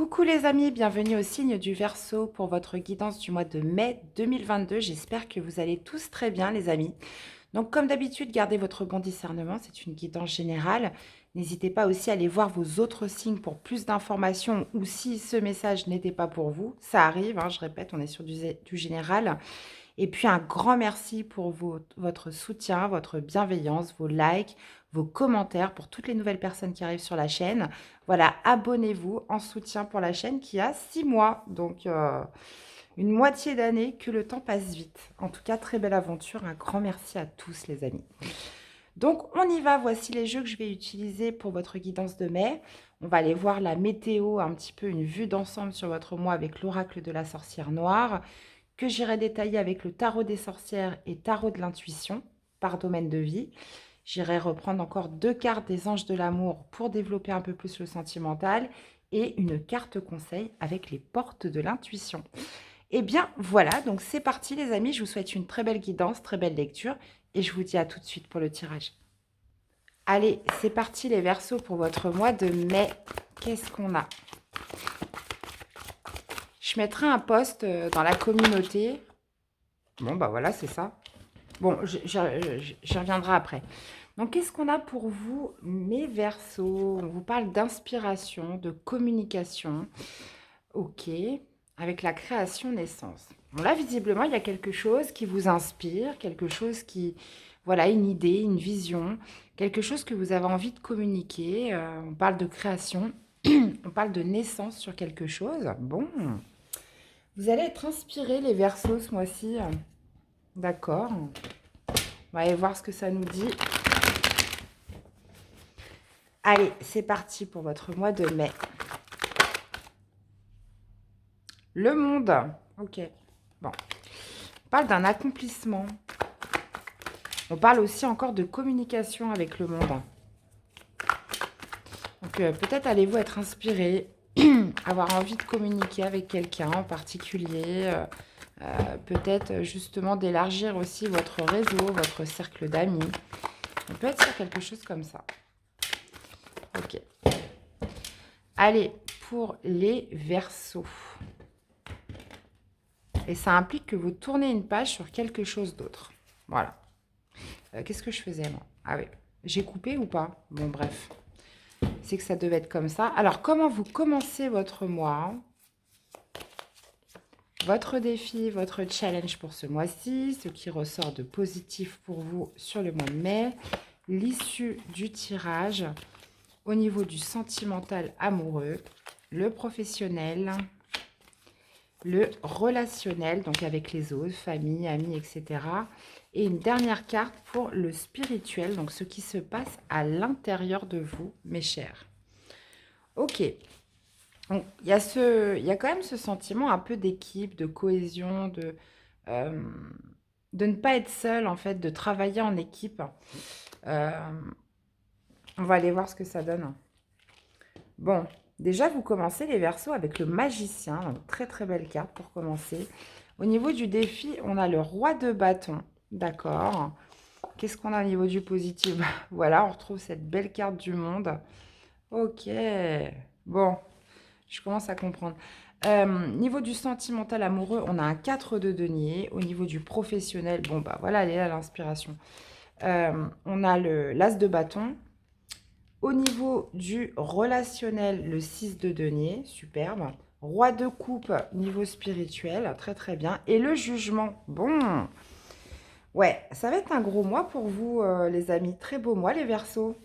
Coucou les amis, bienvenue au signe du Verseau pour votre guidance du mois de mai 2022. J'espère que vous allez tous très bien les amis. Donc comme d'habitude, gardez votre bon discernement, c'est une guidance générale. N'hésitez pas aussi à aller voir vos autres signes pour plus d'informations ou si ce message n'était pas pour vous. Ça arrive, hein, je répète, on est sur du général. Et puis un grand merci pour votre soutien, votre bienveillance, vos likes, vos commentaires pour toutes les nouvelles personnes qui arrivent sur la chaîne. Voilà, abonnez-vous en soutien pour la chaîne qui a 6 mois. Donc une moitié d'année que le temps passe vite. En tout cas, très belle aventure. Un grand merci à tous les amis. Donc on y va, voici les jeux que je vais utiliser pour votre guidance de mai. On va aller voir la météo, un petit peu une vue d'ensemble sur votre mois avec l'oracle de la sorcière noire, que j'irai détailler avec le tarot des sorcières et tarot de l'intuition par domaine de vie. J'irai reprendre encore 2 cartes des anges de l'amour pour développer un peu plus le sentimental et une carte conseil avec les portes de l'intuition. Et bien voilà, donc c'est parti les amis, je vous souhaite une très belle guidance, très belle lecture et je vous dis à tout de suite pour le tirage. Allez, c'est parti les Verseaux pour votre mois de mai. Qu'est-ce qu'on a? Je mettrai un post dans la communauté. Bon, bah voilà, c'est ça. Bon, j'y reviendrai après. Donc, qu'est-ce qu'on a pour vous, mes Verseaux? On vous parle d'inspiration, de communication. Ok, avec la création-naissance. Bon, là, visiblement, il y a quelque chose qui vous inspire, quelque chose qui... Voilà, une idée, une vision, quelque chose que vous avez envie de communiquer. On parle de création, on parle de naissance sur quelque chose. Bon, vous allez être inspirés, les Verseaux, ce mois-ci. D'accord. On va aller voir ce que ça nous dit. Allez, c'est parti pour votre mois de mai. Le monde. Ok. Bon. On parle d'un accomplissement. On parle aussi encore de communication avec le monde. Donc, peut-être allez-vous être inspiré, avoir envie de communiquer avec quelqu'un en particulier. Peut-être justement d'élargir aussi votre réseau, votre cercle d'amis. On peut être sur quelque chose comme ça. Ok. Allez, pour les Verseaux. Et ça implique que vous tournez une page sur quelque chose d'autre. Voilà. Qu'est-ce que je faisais, moi? Ah oui. J'ai coupé ou pas? Bon, bref. C'est que ça devait être comme ça. Alors, comment vous commencez votre mois? Votre défi, votre challenge pour ce mois-ci, ce qui ressort de positif pour vous sur le mois de mai, l'issue du tirage au niveau du sentimental amoureux, le professionnel, le relationnel, donc avec les autres, famille, amis, etc. Et une dernière carte pour le spirituel, donc ce qui se passe à l'intérieur de vous, mes chers. Ok. Donc, il y a quand même ce sentiment un peu d'équipe, de cohésion, euh, de ne pas être seul, en fait, de travailler en équipe. Euh, on va aller voir ce que ça donne. Bon, déjà, vous commencez les Verseaux avec le magicien. Donc, très, très belle carte pour commencer. Au niveau du défi, on a le roi de bâton. D'accord. Qu'est-ce qu'on a au niveau du positif? Voilà, on retrouve cette belle carte du monde. Ok. Bon, je commence à comprendre. Niveau du sentimental amoureux, on a un 4 de denier. Au niveau du professionnel, bon, bah voilà, elle est là l'inspiration. On a l'as de bâton. Au niveau du relationnel, le 6 de denier, superbe. Roi de coupe, niveau spirituel, très très bien. Et le jugement, bon. Ouais, ça va être un gros mois pour vous, les amis. Très beau mois, les Verseaux.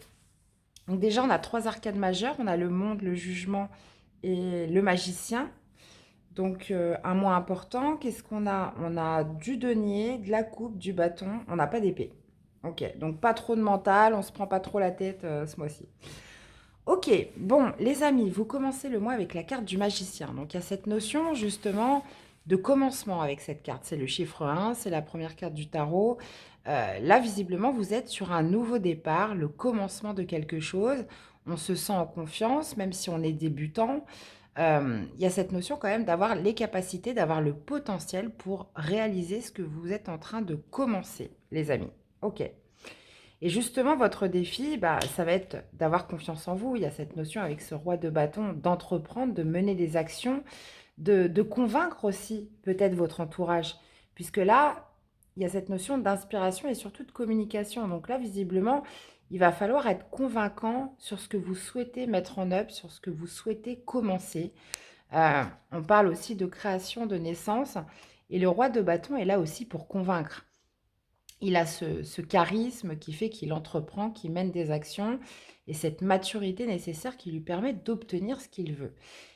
Donc déjà, on a 3 arcades majeures. On a le monde, le jugement et le magicien. Donc, un mois important. Qu'est-ce qu'on a? On a du denier, de la coupe, du bâton. On n'a pas d'épée. Ok, donc pas trop de mental. On ne se prend pas trop la tête ce mois-ci. Ok, bon, les amis, vous commencez le mois avec la carte du magicien. Donc, il y a cette notion, justement, de commencement avec cette carte. C'est le chiffre 1, c'est la première carte du tarot. Là, visiblement, vous êtes sur un nouveau départ, le commencement de quelque chose. On se sent en confiance, même si on est débutant. Il y a cette notion quand même d'avoir les capacités, d'avoir le potentiel pour réaliser ce que vous êtes en train de commencer, les amis. Ok. Et justement, votre défi, bah, ça va être d'avoir confiance en vous. Il y a cette notion avec ce roi de bâton d'entreprendre, de mener des actions, de convaincre aussi peut-être votre entourage. Puisque là, il y a cette notion d'inspiration et surtout de communication. Donc là, visiblement, il va falloir être convaincant sur ce que vous souhaitez mettre en œuvre, sur ce que vous souhaitez commencer. On parle aussi de création, de naissance. Et le roi de bâton est là aussi pour convaincre. Il a ce charisme qui fait qu'il entreprend, qu'il mène des actions et cette maturité nécessaire qui lui permet d'obtenir ce qu'il veut.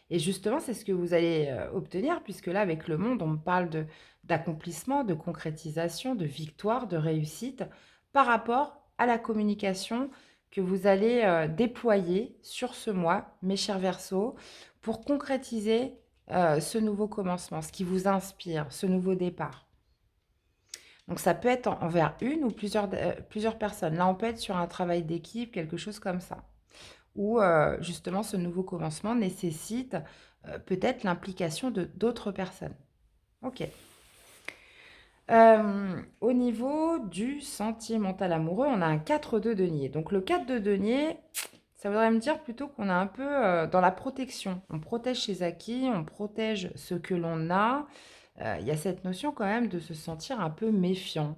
Et justement, c'est ce que vous allez obtenir, puisque là, avec le monde, on parle d'accomplissement, de concrétisation, de victoire, de réussite par rapport à la communication que vous allez déployer sur ce mois, mes chers Verseaux, pour concrétiser ce nouveau commencement, ce qui vous inspire, ce nouveau départ. Donc ça peut être envers une ou plusieurs personnes. Là, on peut être sur un travail d'équipe, quelque chose comme ça. Ou justement, ce nouveau commencement nécessite peut-être l'implication de d'autres personnes. Ok. Au niveau du sentimental amoureux, on a un 4 de denier. Donc le 4 de denier, ça voudrait me dire plutôt qu'on est un peu dans la protection. On protège ses acquis, on protège ce que l'on a. Il y a cette notion quand même de se sentir un peu méfiant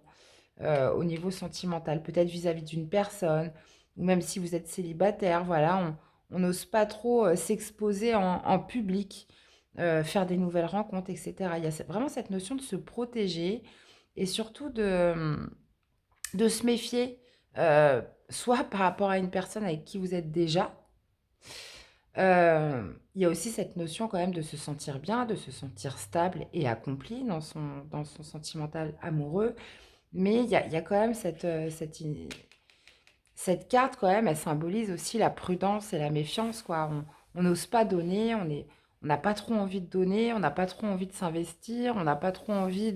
au niveau sentimental, peut-être vis-à-vis d'une personne, ou même si vous êtes célibataire, voilà, on n'ose pas trop s'exposer en public, faire des nouvelles rencontres, etc. Il y a vraiment cette notion de se protéger et surtout de se méfier, soit par rapport à une personne avec qui vous êtes déjà. Il y a aussi cette notion quand même de se sentir bien, de se sentir stable et accompli dans son sentimental amoureux. Mais il y a quand même cette carte, quand même, elle symbolise aussi la prudence et la méfiance, quoi. On n'ose pas donner, on n'a pas trop envie de donner, on n'a pas trop envie de s'investir, on n'a pas trop envie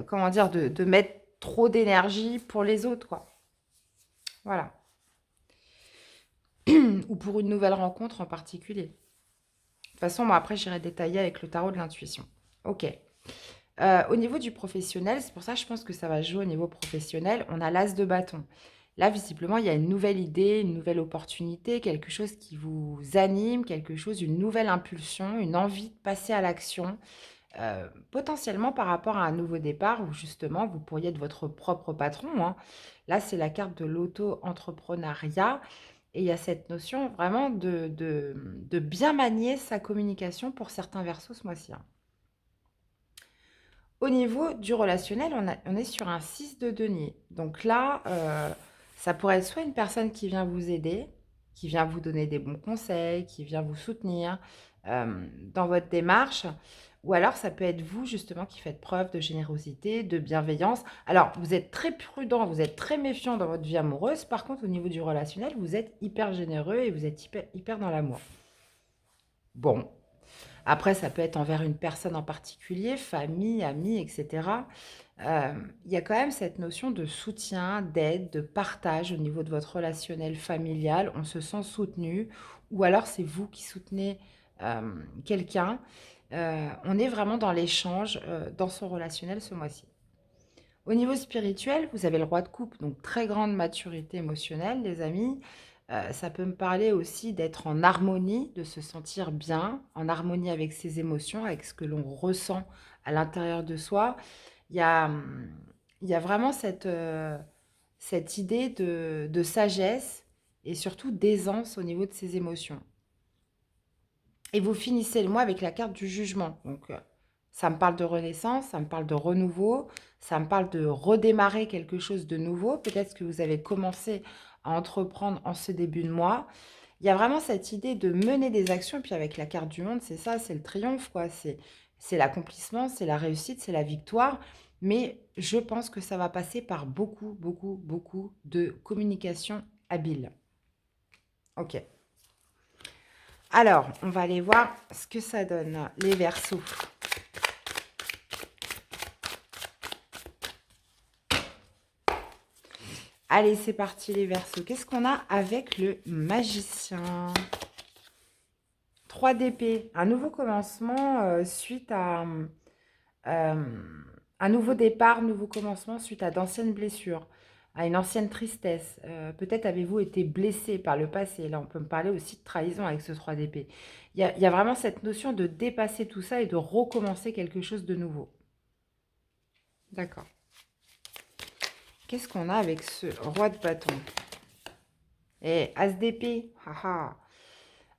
comment dire, de mettre trop d'énergie pour les autres, quoi. Voilà. Ou pour une nouvelle rencontre en particulier. De toute façon, moi, après, j'irai détailler avec le tarot de l'intuition. Ok. Au niveau du professionnel, c'est pour ça que je pense que ça va jouer au niveau professionnel. On a l'as de bâton. Là, visiblement, il y a une nouvelle idée, une nouvelle opportunité, quelque chose qui vous anime, quelque chose, une nouvelle impulsion, une envie de passer à l'action, potentiellement par rapport à un nouveau départ où justement, vous pourriez être votre propre patron, hein. Là, c'est la carte de l'auto-entrepreneuriat et il y a cette notion vraiment de bien manier sa communication pour certains versos ce mois-ci, hein. Au niveau du relationnel, on est sur un 6 de denier. Donc là, ça pourrait être soit une personne qui vient vous aider, qui vient vous donner des bons conseils, qui vient vous soutenir dans votre démarche, ou alors ça peut être vous justement qui faites preuve de générosité, de bienveillance. Alors, vous êtes très prudent, vous êtes très méfiant dans votre vie amoureuse. Par contre, au niveau du relationnel, vous êtes hyper généreux et vous êtes hyper dans l'amour. Bon, après, ça peut être envers une personne en particulier, famille, amis, etc. Il y a quand même cette notion de soutien, d'aide, de partage au niveau de votre relationnel familial. On se sent soutenu, ou alors c'est vous qui soutenez quelqu'un. On est vraiment dans l'échange, dans son relationnel ce mois-ci. Au niveau spirituel, vous avez le roi de coupe, donc très grande maturité émotionnelle, les amis. Ça peut me parler aussi d'être en harmonie, de se sentir bien, en harmonie avec ses émotions, avec ce que l'on ressent à l'intérieur de soi. Il y a, il y a vraiment cette idée de sagesse et surtout d'aisance au niveau de ses émotions. Et vous finissez le mois avec la carte du jugement. Donc, ça me parle de renaissance, ça me parle de renouveau, ça me parle de redémarrer quelque chose de nouveau. Peut-être que vous avez commencé à entreprendre en ce début de mois. Il y a vraiment cette idée de mener des actions. Et puis avec la carte du monde, c'est ça, c'est le triomphe, quoi. C'est l'accomplissement, c'est la réussite, c'est la victoire. Mais je pense que ça va passer par beaucoup, beaucoup, beaucoup de communication habile. Ok. Alors, on va aller voir ce que ça donne, les Verseaux. Allez, c'est parti, les Verseaux. Qu'est-ce qu'on a avec le magicien? 3 d'épée. Un nouveau commencement suite à un nouveau départ, nouveau commencement suite à d'anciennes blessures. à une ancienne tristesse. Peut-être avez-vous été blessé par le passé. Là, on peut me parler aussi de trahison avec ce 3 d'épée. Il y a vraiment cette notion de dépasser tout ça et de recommencer quelque chose de nouveau. D'accord. Qu'est-ce qu'on a avec ce roi de bâton? Et as d'épée. Haha.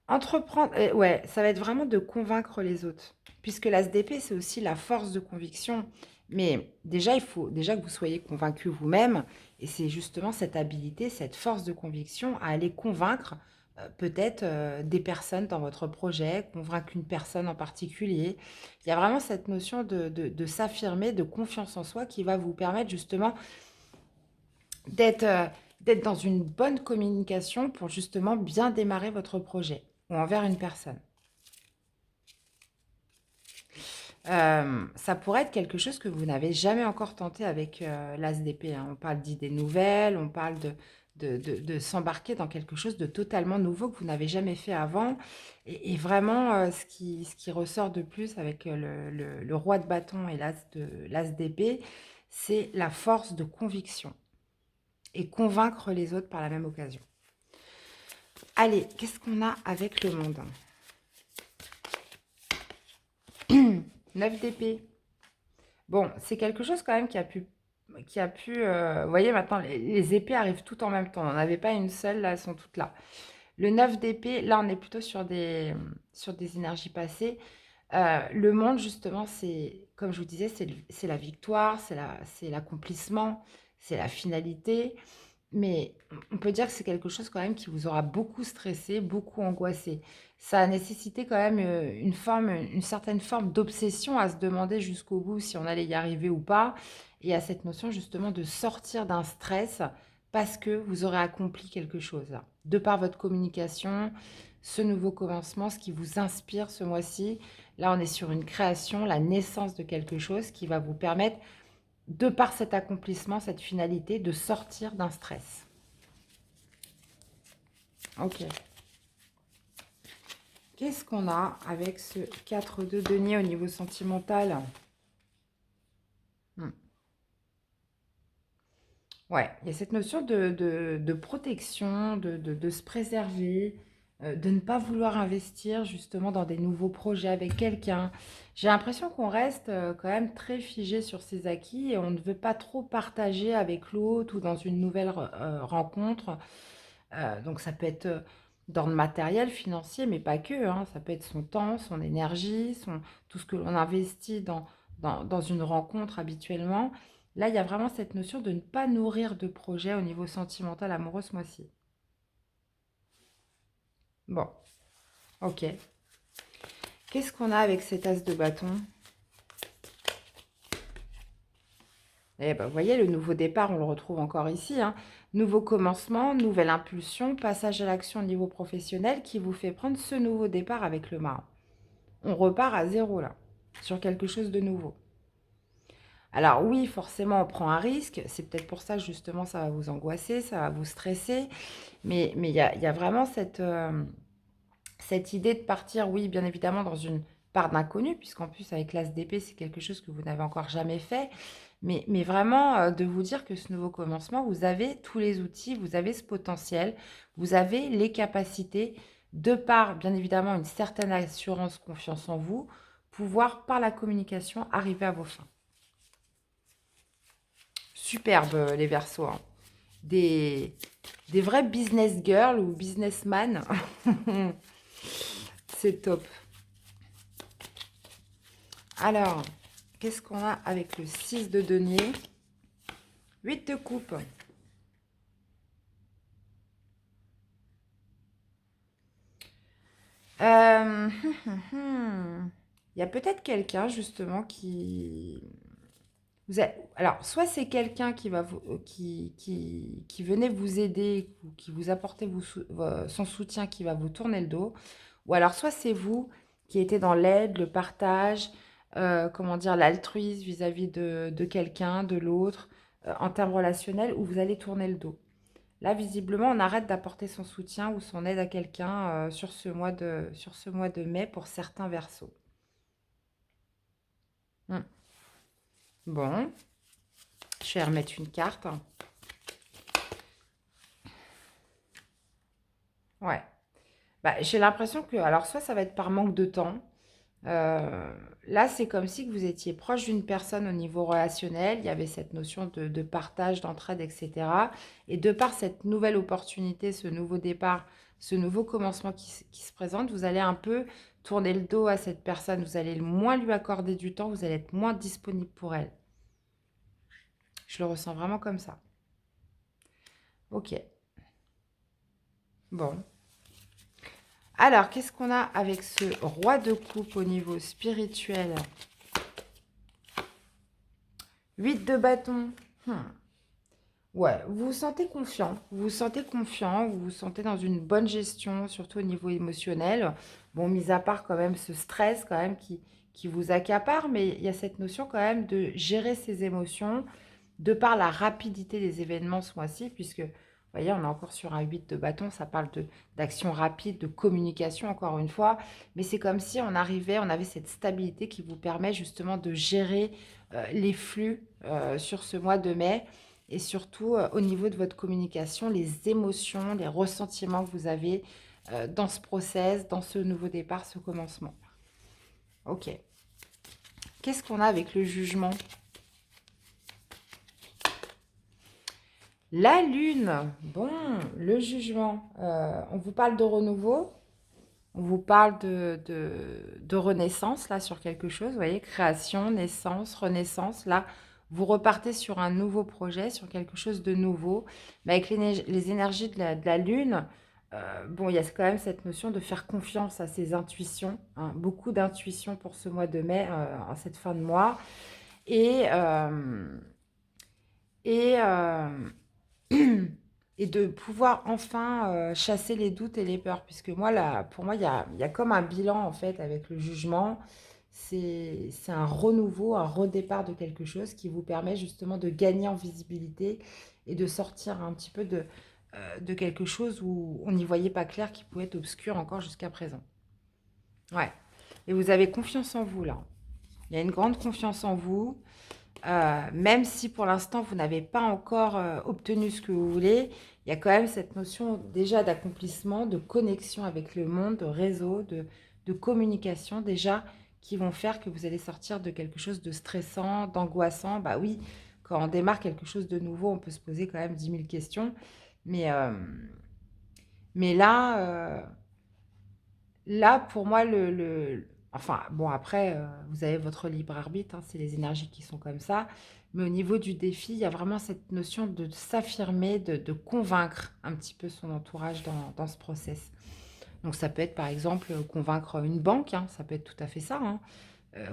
Entreprendre, ouais, ça va être vraiment de convaincre les autres. Puisque l'as d'épée, c'est aussi la force de conviction. Mais déjà, il faut déjà que vous soyez convaincu vous-même. Et c'est justement cette habilité, cette force de conviction à aller convaincre peut-être des personnes dans votre projet, convaincre une personne en particulier. Il y a vraiment cette notion de s'affirmer, de confiance en soi qui va vous permettre justement d'être d'être dans une bonne communication pour justement bien démarrer votre projet ou envers une personne. Ça pourrait être quelque chose que vous n'avez jamais encore tenté avec l'As d'épée, hein. On parle d'idées nouvelles, on parle de s'embarquer dans quelque chose de totalement nouveau que vous n'avez jamais fait avant. Et vraiment, ce qui ressort de plus avec le roi de bâton et l'As d'épée, c'est la force de conviction et convaincre les autres par la même occasion. Allez, qu'est-ce qu'on a avec le monde? 9 d'épée. Bon, c'est quelque chose quand même vous voyez, maintenant, les épées arrivent toutes en même temps. On n'en avait pas une seule, là, elles sont toutes là. Le 9 d'épée, là, on est plutôt sur des énergies passées. Le monde, justement, c'est, comme je vous disais, c'est la victoire, c'est l'accomplissement, c'est la finalité. Mais on peut dire que c'est quelque chose quand même qui vous aura beaucoup stressé, beaucoup angoissé. Ça a nécessité quand même une certaine forme d'obsession à se demander jusqu'au bout si on allait y arriver ou pas. Et à cette notion justement de sortir d'un stress parce que vous aurez accompli quelque chose. De par votre communication, ce nouveau commencement, ce qui vous inspire ce mois-ci, là on est sur une création, la naissance de quelque chose qui va vous permettre de par cet accomplissement, cette finalité, de sortir d'un stress. Ok. Qu'est-ce qu'on a avec ce 4 de denier au niveau sentimental? Hmm. Ouais, il y a cette notion de protection, de se préserver, de ne pas vouloir investir justement dans des nouveaux projets avec quelqu'un. J'ai l'impression qu'on reste quand même très figé sur ses acquis et on ne veut pas trop partager avec l'autre ou dans une nouvelle rencontre. Donc ça peut être dans le matériel, financier, mais pas que, hein. Ça peut être son temps, son énergie, tout ce que l'on investit dans une rencontre habituellement. Là, il y a vraiment cette notion de ne pas nourrir de projet au niveau sentimental amoureux ce mois-ci. Bon, ok. Qu'est-ce qu'on a avec cet as de bâton? Eh ben, vous voyez, le nouveau départ, on le retrouve encore ici, hein. Nouveau commencement, nouvelle impulsion, passage à l'action au niveau professionnel qui vous fait prendre ce nouveau départ avec le marin. On repart à zéro là, sur quelque chose de nouveau. Alors oui, forcément, on prend un risque. C'est peut-être pour ça, justement, ça va vous angoisser, ça va vous stresser. Mais il y a vraiment cette idée de partir, oui, bien évidemment, dans une part d'inconnu, puisqu'en plus, avec l'As d'épée, c'est quelque chose que vous n'avez encore jamais fait. Mais vraiment, de vous dire que ce nouveau commencement, vous avez tous les outils, vous avez ce potentiel, vous avez les capacités, de par, bien évidemment, une certaine assurance, confiance en vous, pouvoir, par la communication, arriver à vos fins. Superbe, les Verseaux, hein. Des vrais business girls ou businessman. C'est top. Alors, qu'est-ce qu'on a avec le 6 de denier? 8 de coupe. Euh, Il y a peut-être quelqu'un justement alors, soit c'est quelqu'un qui va qui venait vous aider ou qui vous apportait son soutien qui va vous tourner le dos, ou alors soit c'est vous qui étiez dans l'aide, le partage, comment dire, l'altruisme vis-à-vis de quelqu'un, de l'autre, en termes relationnels, où vous allez tourner le dos. Là, visiblement, on arrête d'apporter son soutien ou son aide à quelqu'un sur ce mois de mai pour certains Verseaux. Hmm. Bon, je vais remettre une carte. Ouais. Bah, j'ai l'impression que, alors soit ça va être par manque de temps. Euh, Là, c'est comme si que vous étiez proche d'une personne au niveau relationnel. Il y avait cette notion de partage, d'entraide, etc. Et de par cette nouvelle opportunité, ce nouveau départ, ce nouveau commencement qui se présente, vous allez un peu tourner le dos à cette personne. Vous allez moins lui accorder du temps. Vous allez être moins disponible pour elle. Je le ressens vraiment comme ça. Ok. Bon. Alors, qu'est-ce qu'on a avec ce roi de coupe au niveau spirituel? 8 de bâton. Hmm. Ouais, vous vous sentez confiant. Vous vous sentez confiant, vous vous sentez dans une bonne gestion, surtout au niveau émotionnel. Bon, mis à part quand même ce stress quand même qui vous accapare, mais il y a cette notion quand même de gérer ses émotions de par la rapidité des événements ce mois-ci, puisque, vous voyez, on est encore sur un 8 de bâton, ça parle d'action rapide, de communication, encore une fois, mais c'est comme si on arrivait, on avait cette stabilité qui vous permet justement de gérer les flux sur ce mois de mai, et surtout au niveau de votre communication, les émotions, les ressentiments que vous avez dans ce process, dans ce nouveau départ, ce commencement. Ok. Qu'est-ce qu'on a avec le jugement? La lune, bon, le jugement. On vous parle de renouveau, on vous parle de renaissance, là, sur quelque chose, vous voyez, création, naissance, renaissance. Là, vous repartez sur un nouveau projet, sur quelque chose de nouveau. Mais avec les énergies de la lune, bon, il y a quand même cette notion de faire confiance à ses intuitions, hein. Beaucoup d'intuitions pour ce mois de mai, en cette fin de mois. Et, euh, et et de pouvoir enfin chasser les doutes et les peurs. Puisque moi, là, pour moi, il y a comme un bilan, en fait, avec le jugement. C'est un renouveau, un redépart de quelque chose qui vous permet justement de gagner en visibilité et de sortir un petit peu de quelque chose où on n'y voyait pas clair, qui pouvait être obscur encore jusqu'à présent. Ouais. Et vous avez confiance en vous, là. Il y a une grande confiance en vous. Même si pour l'instant vous n'avez pas encore obtenu ce que vous voulez, il y a quand même cette notion déjà d'accomplissement, de connexion avec le monde, de réseau, de communication déjà qui vont faire que vous allez sortir de quelque chose de stressant, d'angoissant. Bah oui, quand on démarre quelque chose de nouveau, on peut se poser quand même 10 000 questions. Mais, euh, mais là, pour moi, enfin, bon, après, vous avez votre libre arbitre, hein, c'est les énergies qui sont comme ça. Mais au niveau du défi, il y a vraiment cette notion de s'affirmer, de convaincre un petit peu son entourage dans ce process. Donc, ça peut être, par exemple, convaincre une banque, hein, ça peut être tout à fait ça, hein.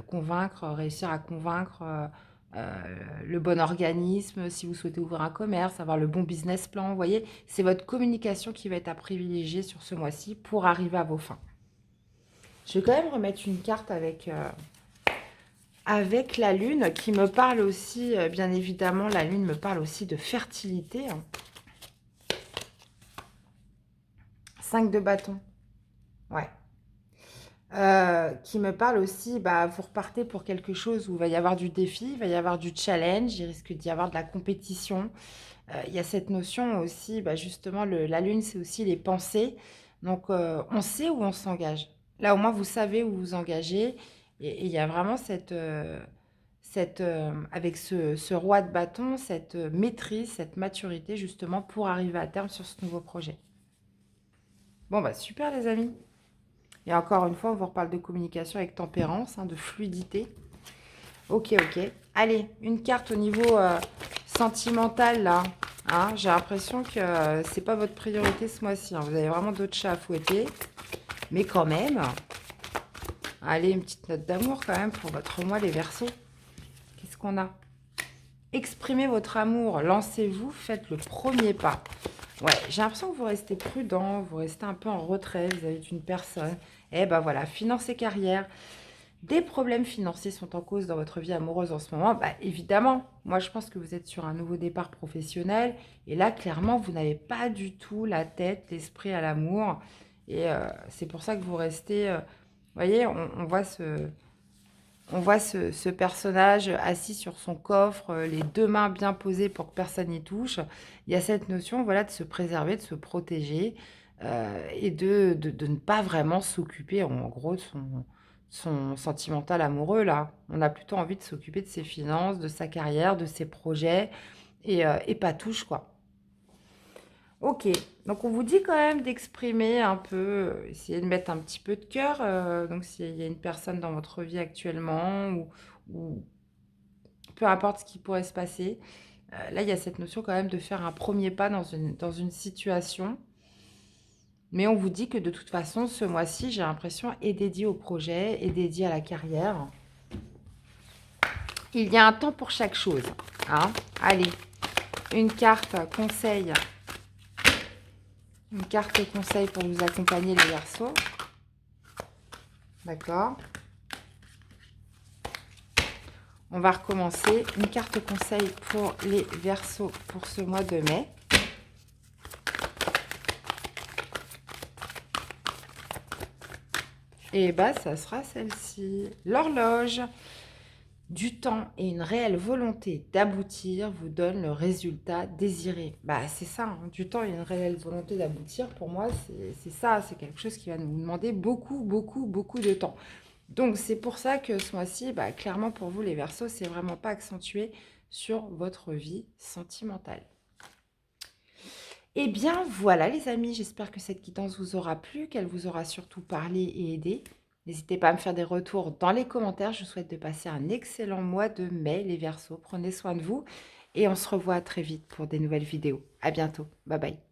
Convaincre, réussir à convaincre le bon organisme, si vous souhaitez ouvrir un commerce, avoir le bon business plan. Vous voyez, c'est votre communication qui va être à privilégier sur ce mois-ci pour arriver à vos fins. Je vais quand même remettre une carte avec la lune qui me parle aussi, bien évidemment, la lune me parle aussi de fertilité, hein. 5 de bâton, ouais. Qui me parle aussi, bah, vous repartez pour quelque chose où il va y avoir du défi, il va y avoir du challenge, il risque d'y avoir de la compétition. Il y a cette notion aussi, bah, justement, la lune, c'est aussi les pensées. Donc, on sait où on s'engage. Là, au moins, vous savez où vous engagez. Et il y a vraiment avec ce roi de bâton, cette maîtrise, cette maturité, justement, pour arriver à terme sur ce nouveau projet. Bon, bah, super, les amis. Et encore une fois, on vous reparle de communication avec tempérance, hein, de fluidité. Ok, ok. Allez, une carte au niveau sentimental, là. Hein, j'ai l'impression que c'est pas votre priorité ce mois-ci, hein. Vous avez vraiment d'autres chats à fouetter. Mais quand même, allez, une petite note d'amour quand même pour votre mois, les Verseaux. Qu'est-ce qu'on a? Exprimez votre amour, lancez-vous, faites le premier pas. Ouais, j'ai l'impression que vous restez prudent, vous restez un peu en retrait vis-à-vis d'une personne. Et ben voilà, finance et carrière. Des problèmes financiers sont en cause dans votre vie amoureuse en ce moment, bah, évidemment, moi je pense que vous êtes sur un nouveau départ professionnel et là clairement vous n'avez pas du tout la tête, l'esprit à l'amour et c'est pour ça que vous restez, vous voyez, on voit ce personnage assis sur son coffre, les deux mains bien posées pour que personne n'y touche. Il y a cette notion, voilà, de se préserver, de se protéger, et de ne pas vraiment s'occuper, en gros, de son sentimental amoureux, là. On a plutôt envie de s'occuper de ses finances, de sa carrière, de ses projets, et pas touche, quoi. Ok, donc on vous dit quand même d'exprimer un peu, essayer de mettre un petit peu de cœur. Donc s'il y a une personne dans votre vie actuellement ou peu importe ce qui pourrait se passer, là il y a cette notion quand même de faire un premier pas dans une situation. Mais on vous dit que de toute façon, ce mois-ci, j'ai l'impression, est dédié au projet, est dédié à la carrière. Il y a un temps pour chaque chose. Hein. Allez, une carte conseil. Une carte conseil pour vous accompagner les Verseaux. D'accord. On va recommencer. Une carte conseil pour les Verseaux pour ce mois de mai. Et bah, ça sera celle-ci. L'horloge. Du temps et une réelle volonté d'aboutir vous donne le résultat désiré. Bah, c'est ça, hein. Du temps et une réelle volonté d'aboutir, pour moi, c'est ça. C'est quelque chose qui va nous demander beaucoup, beaucoup, beaucoup de temps. Donc, c'est pour ça que ce mois-ci, bah, clairement, pour vous, les Verseaux, c'est vraiment pas accentué sur votre vie sentimentale. Eh bien, voilà, les amis. J'espère que cette guidance vous aura plu, qu'elle vous aura surtout parlé et aidé. N'hésitez pas à me faire des retours dans les commentaires. Je vous souhaite de passer un excellent mois de mai, les Verseaux. Prenez soin de vous et on se revoit très vite pour des nouvelles vidéos. À bientôt. Bye bye.